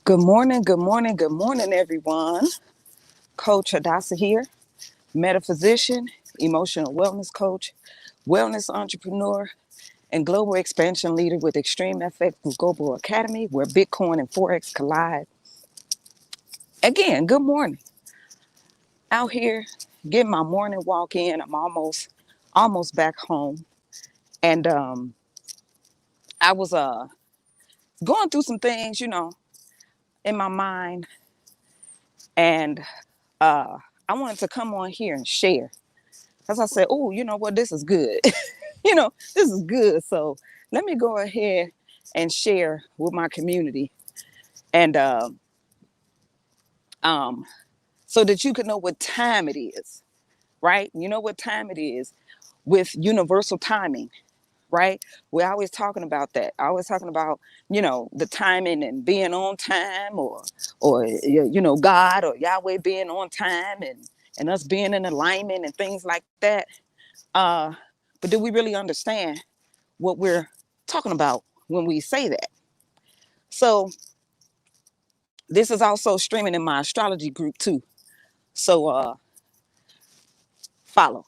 Good morning, good morning, good morning, everyone. Coach Hadassah here, metaphysician, emotional wellness coach, wellness entrepreneur, and global expansion leader with Extreme FX Global Academy, where Bitcoin and Forex collide. Again, good morning. Out here, getting my morning walk in. I'm almost back home, and I was going through some things, in my mind, and I wanted to come on here and share. As I said, oh, you know what, this is good. This is good. So let me go ahead and share with my community, and so that you can know what time it is, right? You know what time it is with universal timing, right? We're always talking about that. Always talking about, the timing and being on time, or God or Yahweh being on time, and us being in alignment and things like that. But do we really understand what we're talking about when we say that? So this is also streaming in my astrology group too. So follow,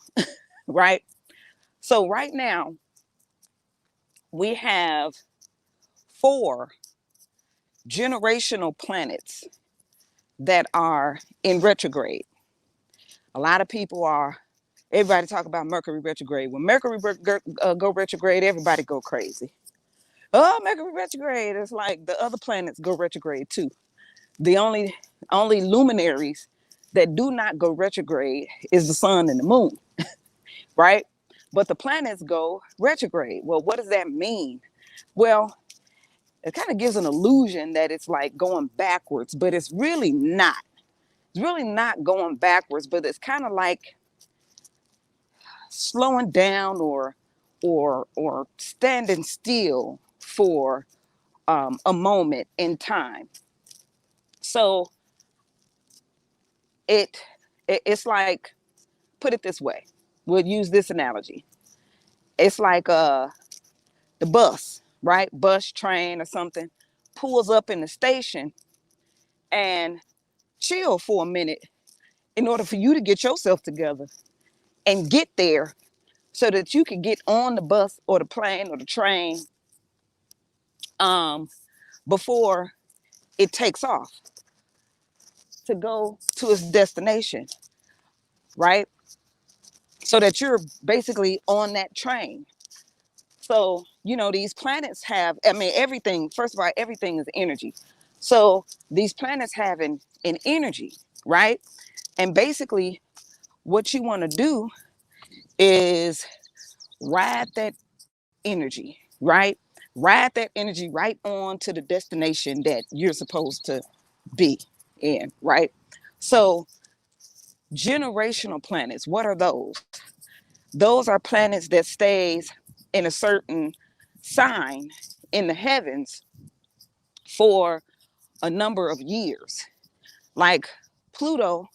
right? So right now we have 4 generational planets that are in retrograde. A lot of people everybody talk about Mercury retrograde. When Mercury go retrograde, everybody go crazy. Oh, Mercury retrograde. It's like the other planets go retrograde too. The only luminaries that do not go retrograde is the sun and the moon, right? But the planets go retrograde. Well, what does that mean? Well, it kind of gives an illusion that it's like going backwards, but it's really not. It's really not going backwards, but it's kind of like slowing down or standing still for a moment in time. So it's like, put it this way. We'll use this analogy. It's like the bus, right? Bus, train, or something pulls up in the station and chill for a minute in order for you to get yourself together and get there so that you can get on the bus or the plane or the train before it takes off to go to its destination, right? So that you're basically on that train. So, these planets have, everything, first of all, everything is energy. So these planets have an energy, right? And basically what you want to do is ride that energy, right? Ride that energy right on to the destination that you're supposed to be in, right? So generational planets, what are those? Those are planets that stays in a certain sign in the heavens for a number of years. Like Pluto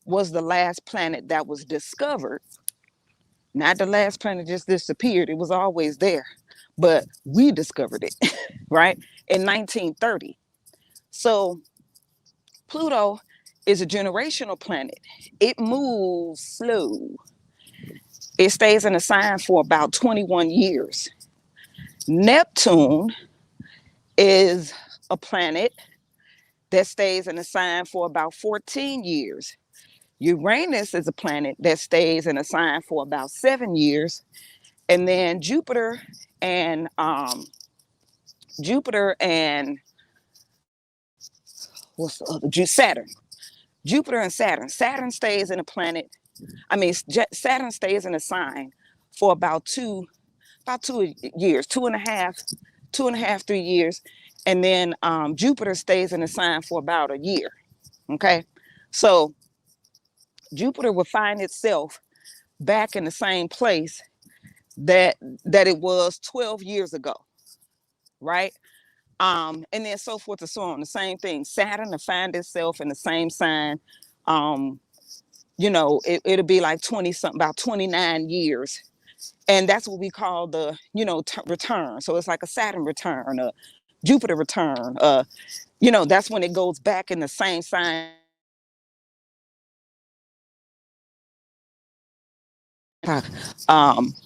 was the last planet that was discovered. Not the last planet just disappeared. It was always there, but we discovered it, right? In 1930. So Pluto is a generational planet. It moves slow. It stays in a sign for about 21 years. Neptune is a planet that stays in a sign for about 14 years. Uranus is a planet that stays in a sign for about 7 years. And then Jupiter and what's the other? Saturn. Jupiter and Saturn. Saturn stays in a planet. Saturn stays in a sign for about 2 years, 2.5, 3 years. And then Jupiter stays in a sign for about a year. Okay. So Jupiter will find itself back in the same place that it was 12 years ago, right? And then so forth and so on. The same thing. Saturn will find itself in the same sign. It'll be like 20 something, about 29 years. And that's what we call the, return. So it's like a Saturn return, Jupiter return. That's when it goes back in the same sign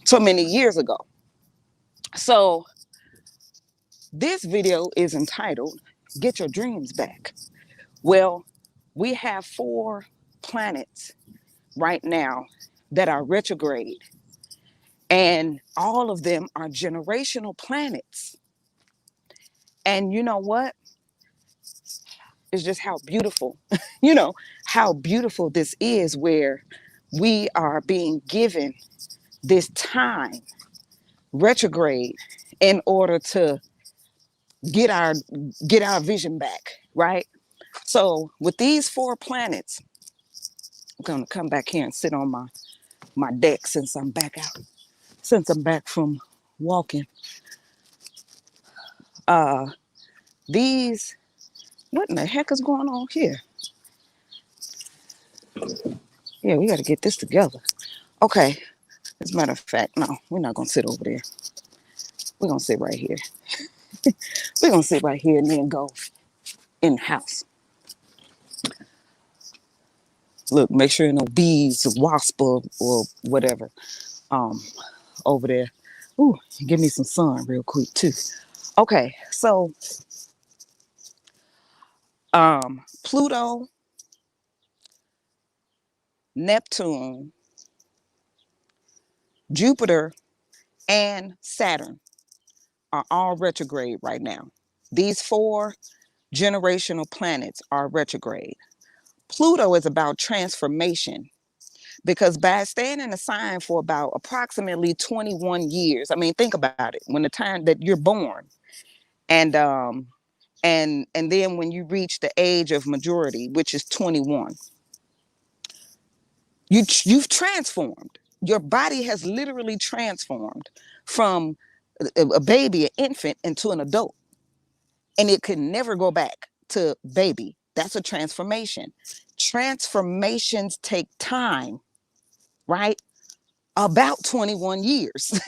so many years ago. So this video is entitled Get Your Dreams Back. Well, we have 4 planets right now that are retrograde, and all of them are generational planets. And you know what? It's just how beautiful, how beautiful this is, where we are being given this time retrograde in order to get our get our vision back, right? So with these 4 planets, I'm gonna come back here and sit on my deck since I'm back from walking. uh these What in the heck is going on here? Yeah, we got to get this together. Okay, as a matter of fact, no, we're not gonna sit over there. We're gonna sit right here. We're gonna sit right here and then go in the house. Look, make sure no bees, wasp, or whatever um over there. Ooh, give me some sun real quick too. Okay, so Pluto, Neptune, Jupiter, and Saturn are all retrograde right now. These 4 generational planets are retrograde. Pluto is about transformation, because by staying in a sign for about approximately 21 years, I mean, think about it, when the time that you're born, and then when you reach the age of majority, which is 21, you've transformed. Your body has literally transformed from a baby, an infant, into an adult, and it could never go back to baby. That's a transformation. Transformations take time, right? About 21 years.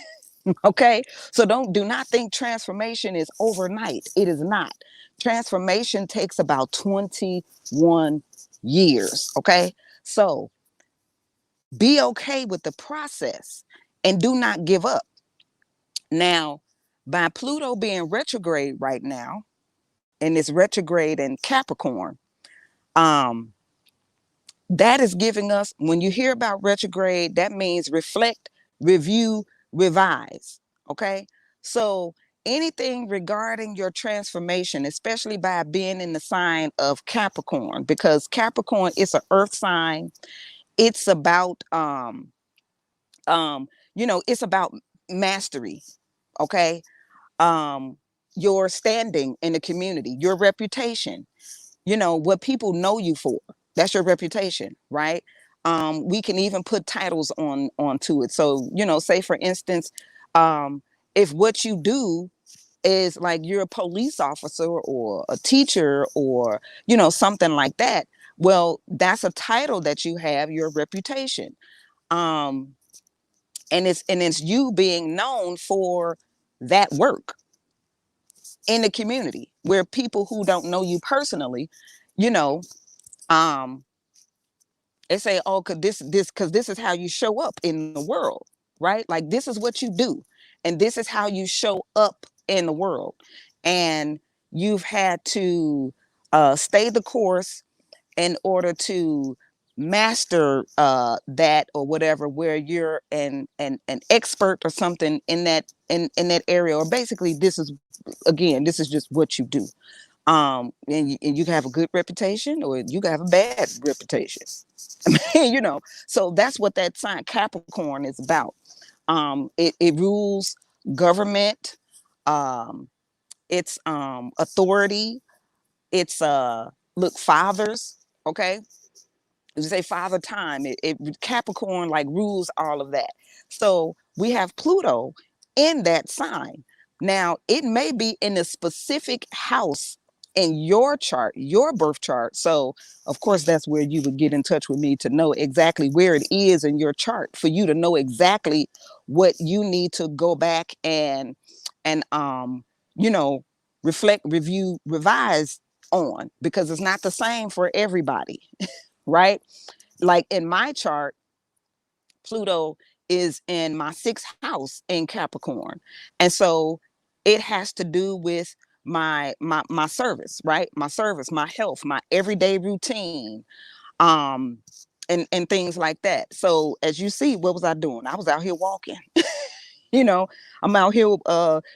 Okay, so do not think transformation is overnight. It is not. Transformation takes about 21 years. Okay, so be okay with the process and do not give up. Now, by Pluto being retrograde right now, and it's retrograde in Capricorn, um that is giving us, when you hear about retrograde, that means reflect, review, revise. Okay, so anything regarding your transformation, especially by being in the sign of Capricorn, because Capricorn is an earth sign. It's about it's about mastery. Okay, um your standing in the community, your reputation, what people know you for. That's your reputation, right? We can even put titles onto it. So, say for instance, if what you do is like you're a police officer or a teacher or something like that, well, that's a title that you have, your reputation. um and it's you being known for that work in the community, where people who don't know you personally, you know um they say, oh, cause this because this is how you show up in the world, right? Like, this is what you do, and this is how you show up in the world. And you've had to stay the course in order to master that or whatever, where you're an expert or something in that area. Or basically, this is just what you do. And you can have a good reputation, or you can have a bad reputation. So that's what that sign Capricorn is about. It rules government. um it's authority. It's look, fathers. Okay, you say father time. It Capricorn like rules all of that. So we have Pluto in that sign. Now it may be in a specific house in your chart, your birth chart. So of course that's where you would get in touch with me to know exactly where it is in your chart, for you to know exactly what you need to go back and you know reflect, review, revise on, because it's not the same for everybody, right? Like in my chart, Pluto is in my sixth house in Capricorn. And so it has to do with my service, right? My service, my health, my everyday routine, um, and things like that. So as you see, what was I doing? I was out here walking. you know, I'm out here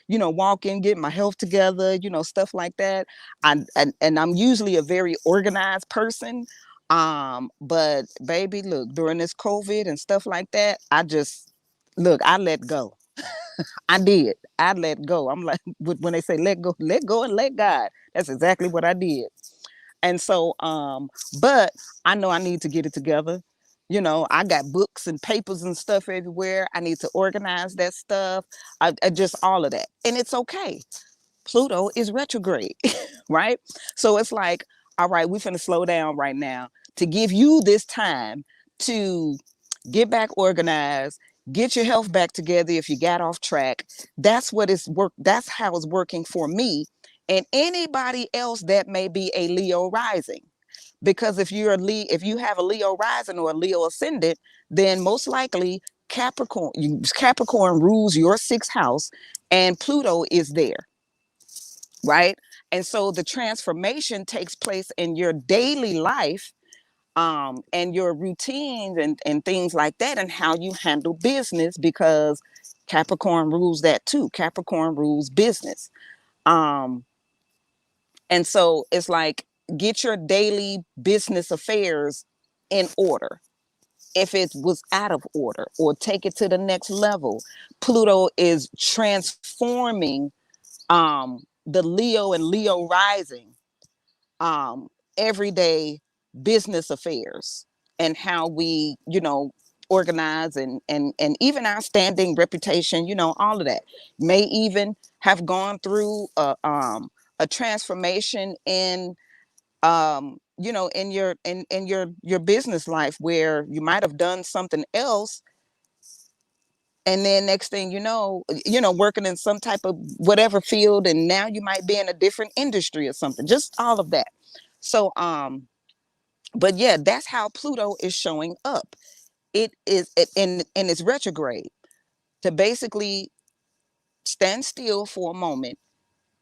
walking, getting my health together, stuff like that. And I'm usually a very organized person. But baby, look, during this COVID and stuff like that, I let go. I did. I let go. I'm like, when they say let go and let God, that's exactly what I did. And so, but I know I need to get it together. I got books and papers and stuff everywhere. I need to organize that stuff. I just all of that. And it's okay. Pluto is retrograde, right? So it's like, all right, we're finna slow down right now to give you this time to get back organized, get your health back together if you got off track. That's how it's working for me and anybody else that may be a Leo rising. Because if you have a Leo rising or a Leo ascendant, then most likely Capricorn rules your sixth house and Pluto is there, right? And so the transformation takes place in your daily life, and your routines and things like that, and how you handle business, because Capricorn rules that too. Capricorn rules business. Um, and so it's like, get your daily business affairs in order. If it was out of order, or take it to the next level. Pluto is transforming the Leo and Leo rising um, everyday business affairs, and how we, organize, and even our standing reputation, all of that may even have gone through a transformation in your business life, where you might have done something else, and then next thing working in some type of whatever field, and now you might be in a different industry or something, just all of that. So but yeah, that's how Pluto is showing up. And it's retrograde, to basically stand still for a moment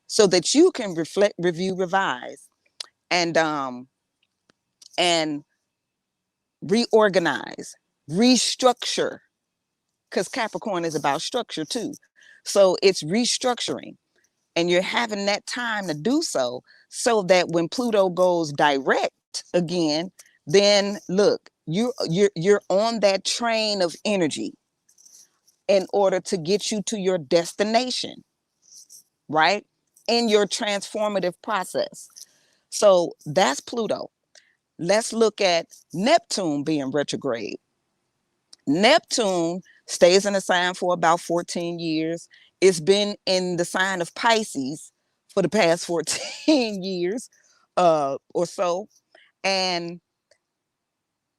so that you can reflect, review, revise, and reorganize, restructure, because Capricorn is about structure too. So it's restructuring, and you're having that time to do so that when Pluto goes direct again, then look, you're on that train of energy in order to get you to your destination, right? In your transformative process. So that's Pluto. Let's look at Neptune being retrograde. Neptune stays in the sign for about 14 years. It's been in the sign of Pisces for the past 14 years or so. And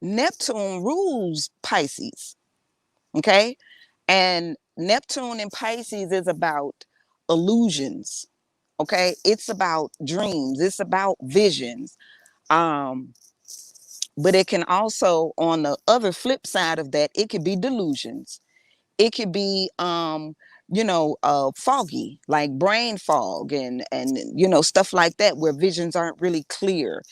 Neptune rules Pisces. Okay. And Neptune in Pisces is about illusions. Okay. It's about dreams. It's about visions. Um, but it can also, on the other flip side of that, it could be delusions. It could be foggy, like brain fog, and stuff like that, where visions aren't really clear.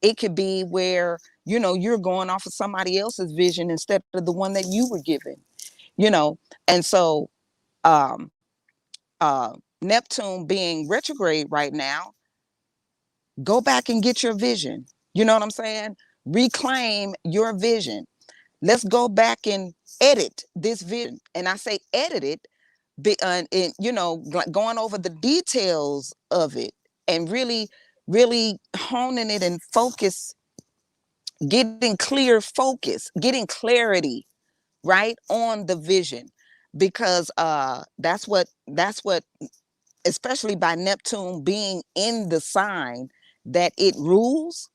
It could be where you're going off of somebody else's vision instead of the one that you were given. And so um Neptune being retrograde right now, go back and get your vision. You know what I'm saying? Reclaim your vision. Let's go back and edit this vision. And I say edit it, going over the details of it, and really, really honing it and getting clear focus, getting clarity, right, on the vision. Because that's what, especially by Neptune being in the sign that it rules,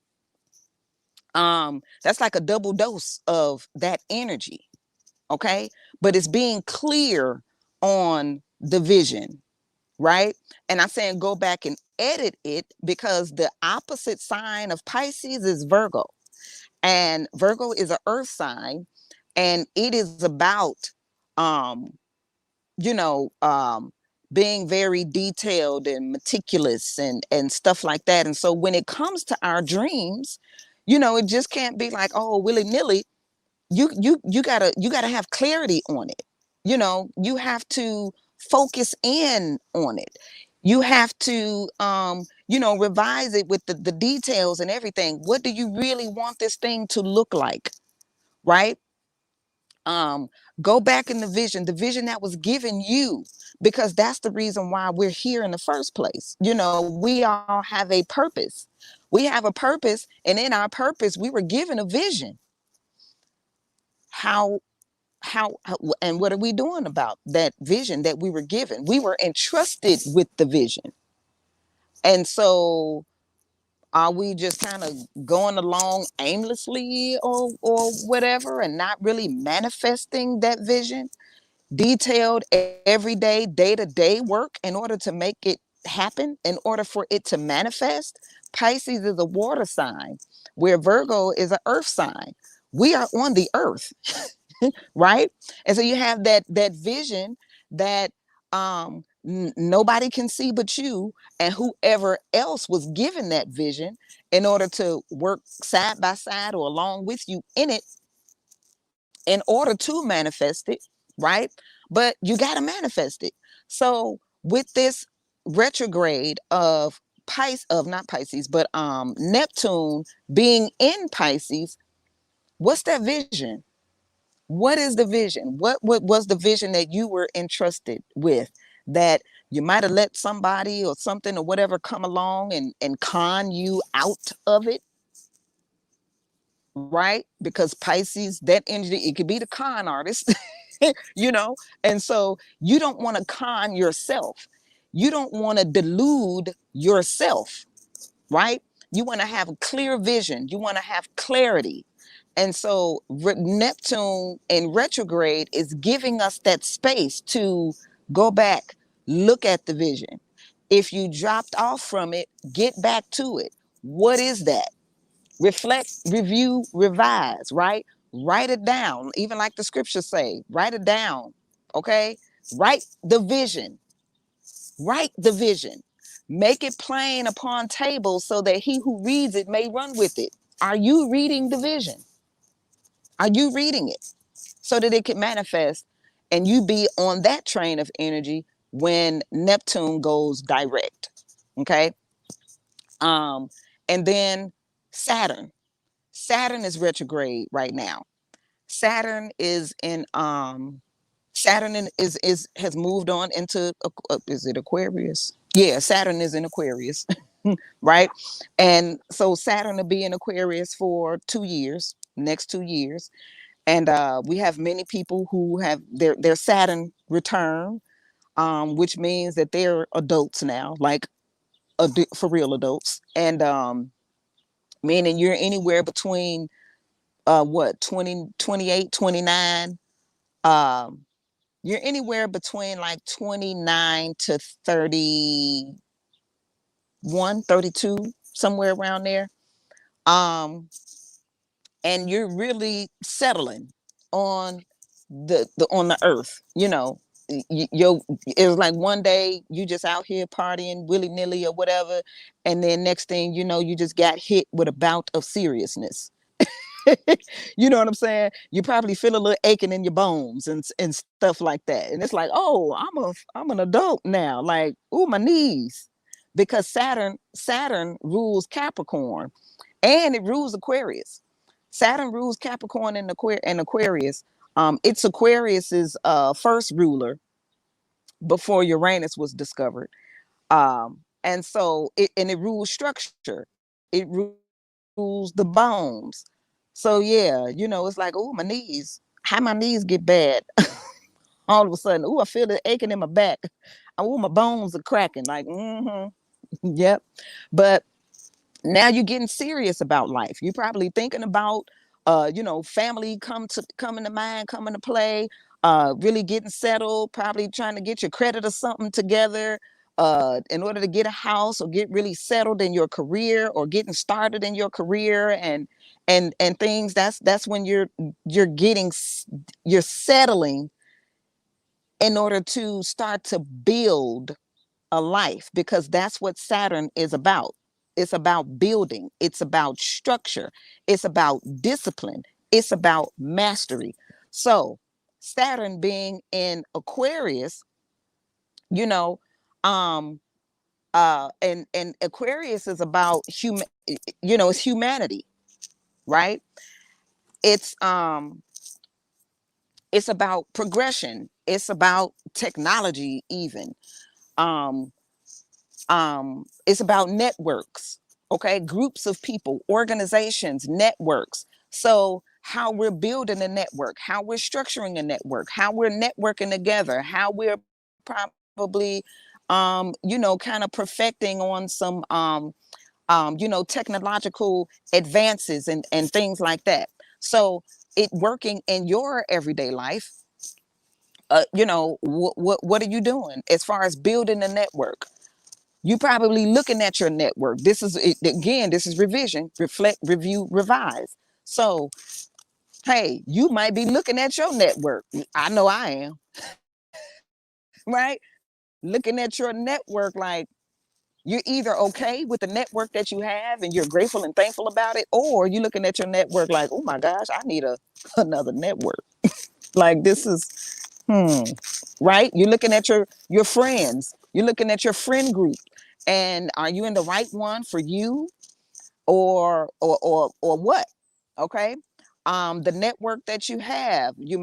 that's like a double dose of that energy. Okay. But it's being clear on the vision, right? And I'm saying go back and edit it because the opposite sign of Pisces is Virgo. And Virgo is an earth sign, and it is about um you know um being very detailed and meticulous and stuff like that. And so when it comes to our dreams, it just can't be like, oh, willy-nilly. You gotta have clarity on it. You have to focus in on it. You have to revise it with the details and everything. What do you really want this thing to look like, right? um Go back in the vision that was given you, because that's the reason why we're here in the first place. We all have a purpose. We have a purpose, and in our purpose we were given a vision. How and what are we doing about that vision that we were given? We were entrusted with the vision. And so are we just kind of going along aimlessly or whatever, and not really manifesting that vision? Detailed day to day work in order to make it happen, in order for it to manifest. Pisces is a water sign, where Virgo is an earth sign. We are on the earth. Right? And so you have that vision that nobody can see but you and whoever else was given that vision, in order to work side by side or along with you in it, in order to manifest it, right? But you got to manifest it. So with this retrograde of not Pisces, but Neptune being in Pisces, what's that vision? What is the vision? What was the vision that you were entrusted with, that you might have let somebody or something or whatever come along and con you out of it, right? Because Pisces, that energy, it could be the con artist, you know? And so you don't want to con yourself. You don't want to delude yourself, right? You want to have a clear vision. You want to have clarity. And so Neptune in retrograde is giving us that space to go back, look at the vision. If you dropped off from it, get back to it. What is that? Reflect, review, revise, right? Write it down. Even like the scriptures say, write it down. Okay? Write the vision. Write the vision. Make it plain upon tables so that he who reads it may run with it. Are you reading the vision? Are you reading it so that it can manifest and you be on that train of energy when Neptune goes direct? Okay. And then Saturn. Saturn is retrograde right now. Saturn is in is has moved on into is it Aquarius? Yeah, Saturn is in Aquarius. Right? And so Saturn will be in Aquarius for 2 years, next 2 years. And we have many people who have their Saturn return, which means that they're adults now, like for real adults. And meaning you're anywhere between what 20, 28, 29. Um, you're anywhere between like 29 to 31, 32, somewhere around there. Um, and you're really settling on the earth. It was like one day you just out here partying willy-nilly or whatever, and then next thing you know, you just got hit with a bout of seriousness. You know what I'm saying? You probably feel a little aching in your bones and stuff like that. And it's like, oh, I'm an adult now. Like, oh, my knees. Because Saturn rules Capricorn and it rules Aquarius. Saturn rules Capricorn and Aquarius. It's Aquarius's first ruler before Uranus was discovered. And so it rules structure. It rules the bones. So yeah, it's like, oh, my knees. How my knees get bad all of a sudden? Oh, I feel the aching in my back. Oh, my bones are cracking. Like, yep. But now you're getting serious about life. You're probably thinking about family coming to mind, coming to play, really getting settled, probably trying to get your credit or something together, in order to get a house or get really settled in your career or getting started in your career and things, that's when you're settling in order to start to build a life, because that's what Saturn is about. It's about building, it's about structure, it's about discipline, it's about mastery. So Saturn being in Aquarius, you know, um and Aquarius is about it's humanity, right? It's um it's about progression, it's about technology even. um it's about networks, okay? Groups of people, organizations, networks. So how we're building a network, how we're structuring a network, how we're networking together, how we're probably kind of perfecting on some technological advances and things like that. So it working in your everyday life, what are you doing as far as building a network? You probably looking at your network. This is revision, reflect, review, revise. So, hey, you might be looking at your network. I know I am, right? Looking at your network like you're either okay with the network that you have and you're grateful and thankful about it, or you're looking at your network like, oh my gosh, I need another network. Like this is right? You're looking at your friends. You're looking at your friend group, and are you in the right one for you, or what? Okay. The network that you have, you're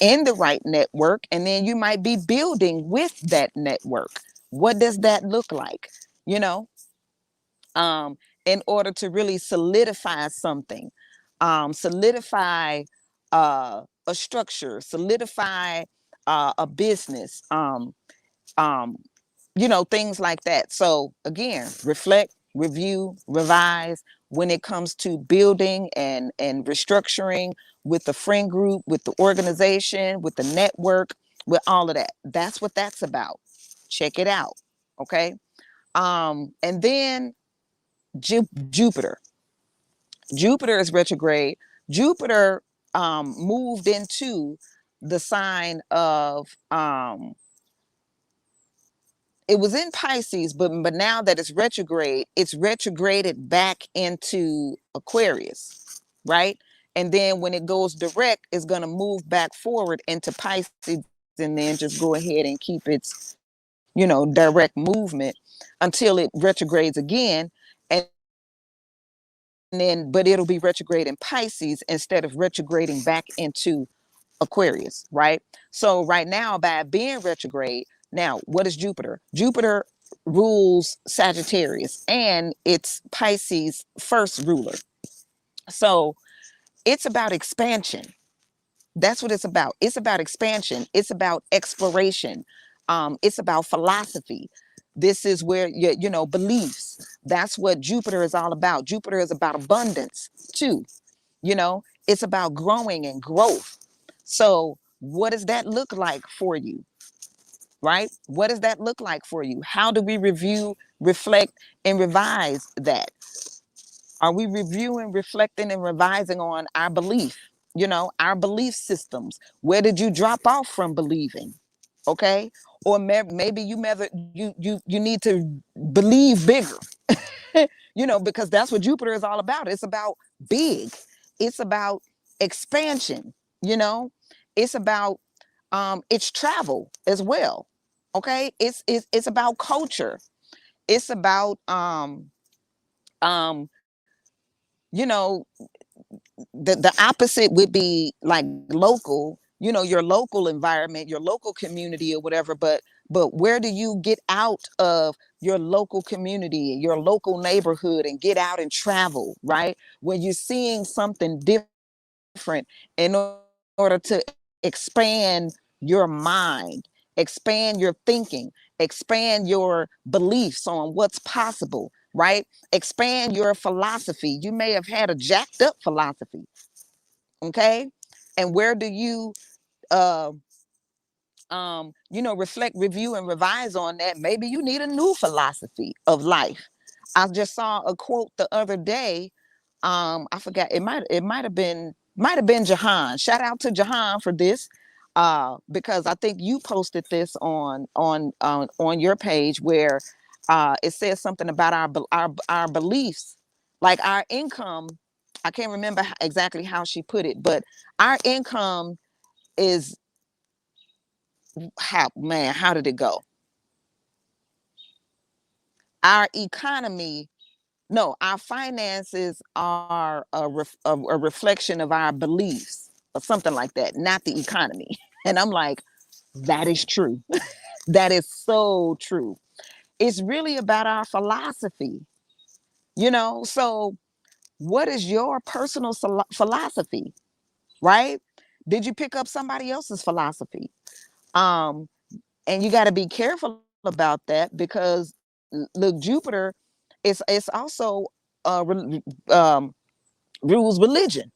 in the right network, and then you might be building with that network. What does that look like? You know, um, in order to really solidify something, solidify a structure, solidify a business, um, things like that. So again, reflect, review, revise when it comes to building and restructuring with the friend group, with the organization, with the network, with all of that. That's what that's about. Check it out. Okay. And then Jupiter. Jupiter is retrograde. Jupiter moved into the sign of it was in Pisces, but now that it's retrograded back into Aquarius, right? And then when it goes direct, it's going to move back forward into Pisces, and then just go ahead and keep its direct movement until it retrogrades again. And then, but it'll be retrograde in Pisces instead of retrograding back into Aquarius, right? So right now, by being retrograde, now what is Jupiter? Jupiter rules Sagittarius, and it's Pisces' first ruler. So it's about expansion. That's what it's about. It's about expansion. It's about exploration. It's about philosophy. This is where beliefs. That's what Jupiter is all about. Jupiter is about abundance too. It's about growing and growth. So what does that look like for you? Right? What does that look like for you? How do we review, reflect, and revise that? Are we reviewing, reflecting, and revising on our belief? Our belief systems. Where did you drop off from believing? Okay. Or maybe you need to believe bigger. Because that's what Jupiter is all about. It's about big. It's about expansion. You know, it's about it's travel as well. Okay, it's about culture. It's about um you know the opposite would be like local, your local environment, your local community or whatever, but where do you get out of your local community, your local neighborhood, and get out and travel, right? When you're seeing something different in order to expand your mind, expand your thinking, expand your beliefs on what's possible, right? Expand your philosophy. You may have had a jacked up philosophy, okay? And where do you uh reflect, review, and revise on that. Maybe you need a new philosophy of life. I just saw a quote the other day. I forgot, it might have been Jahan. Shout out to Jahan for this. Because I think you posted this on your page, where it says something about our beliefs, like our income. I can't remember exactly how she put it, but our income is, how did it go? Our economy, no, our finances are a reflection of our beliefs, or something like that, not the economy. And I'm like, that is true. That is so true. It's really about our philosophy, So, what is your personal philosophy, right? Did you pick up somebody else's philosophy? Um, and you got to be careful about that, because look, Jupiter is also um, rules religion.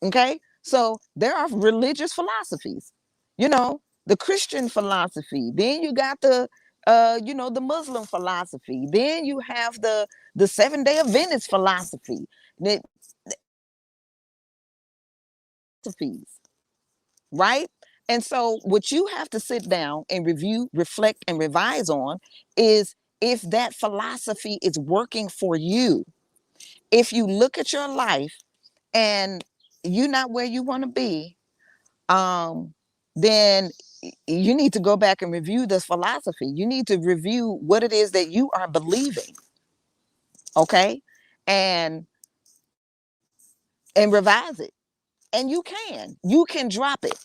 Okay, so there are religious philosophies, the Christian philosophy. Then you got the Muslim philosophy. Then you have the 7 Day Adventist philosophy. The philosophies, right? And so, what you have to sit down and review, reflect, and revise on is if that philosophy is working for you. If you look at your life and you're not where you want to be, then you need to go back and review this philosophy. You need to review what it is that you are believing, okay, and revise it. And you can drop it,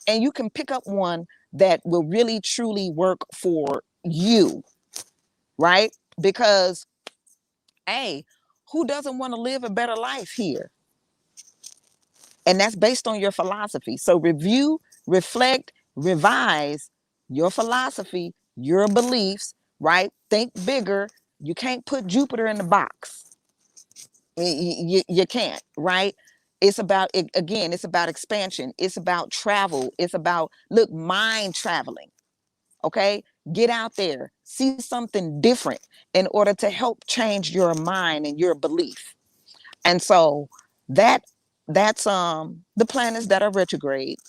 and you can pick up one that will really truly work for you, right? Because, hey, who doesn't want to live a better life here? And that's based on your philosophy. So review, reflect, revise your philosophy, your beliefs, right? Think bigger. You can't put Jupiter in the box. You can't, right? It's about, again, it's about expansion. It's about travel. It's about, look, mind traveling. Okay. Get out there, see something different in order to help change your mind and your belief. And so that the planets that are retrograde,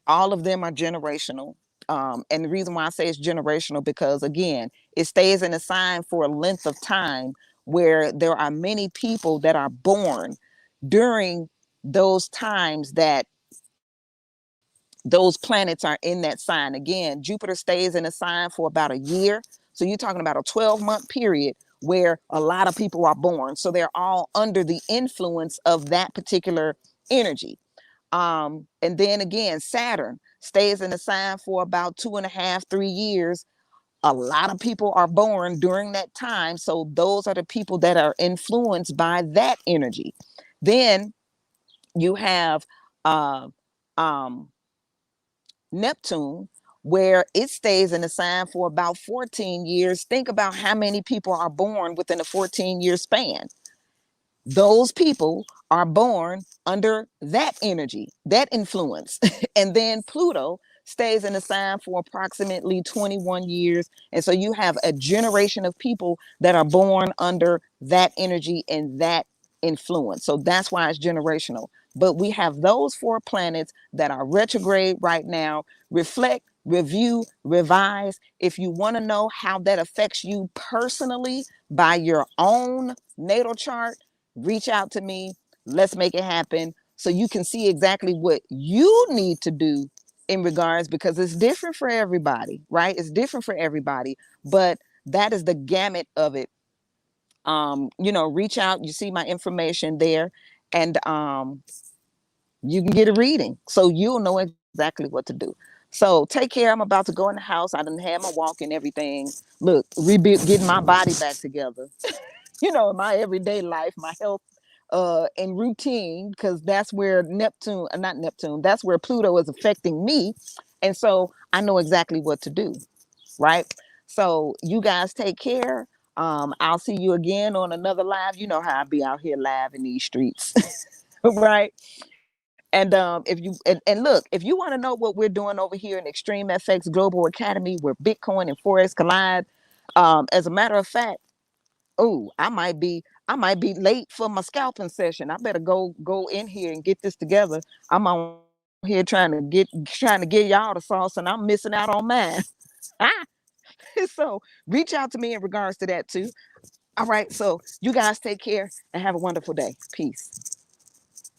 all of them are generational. And the reason why I say it's generational, because again, it stays in a sign for a length of time, where there are many people that are born during those times that those planets are in that sign. Again, Jupiter stays in a sign for about a year. So you're talking about a 12-month period where a lot of people are born. So they're all under the influence of that particular energy. And then again, Saturn stays in the sign for about 2.5, 3 years. A lot of people are born during that time. So those are the people that are influenced by that energy. Then you have uh, um, Neptune, where it stays in the sign for about 14 years. Think about how many people are born within a 14-year span. Those people are born under that energy, that influence. And then Pluto stays in the sign for approximately 21 years. And so you have a generation of people that are born under that energy and that influence. So that's why it's generational. But we have those 4 planets that are retrograde right now. Reflect, review, revise. If you want to know how that affects you personally by your own natal chart, reach out to me. Let's make it happen, so you can see exactly what you need to do in regards, because it's different for everybody, right? It's different for everybody, but that is the gamut of it. Reach out. You see my information there, and you can get a reading, so you'll know exactly what to do. So take care. I'm about to go in the house. I done had my walk and everything. Look, rebuild, getting my body back together. In my everyday life, my health and routine, because that's where not Neptune, that's where Pluto is affecting me. And so I know exactly what to do, right? So you guys take care. I'll see you again on another live. You know how I be out here live in these streets, right? If you and look, if you want to know what we're doing over here in Extreme FX Global Academy, where Bitcoin and Forex collide, as a matter of fact, oh, I might be late for my scalping session. I better go in here and get this together. I'm on here trying to get y'all the sauce, and I'm missing out on mine. So reach out to me in regards to that too. All right. So you guys take care and have a wonderful day. Peace.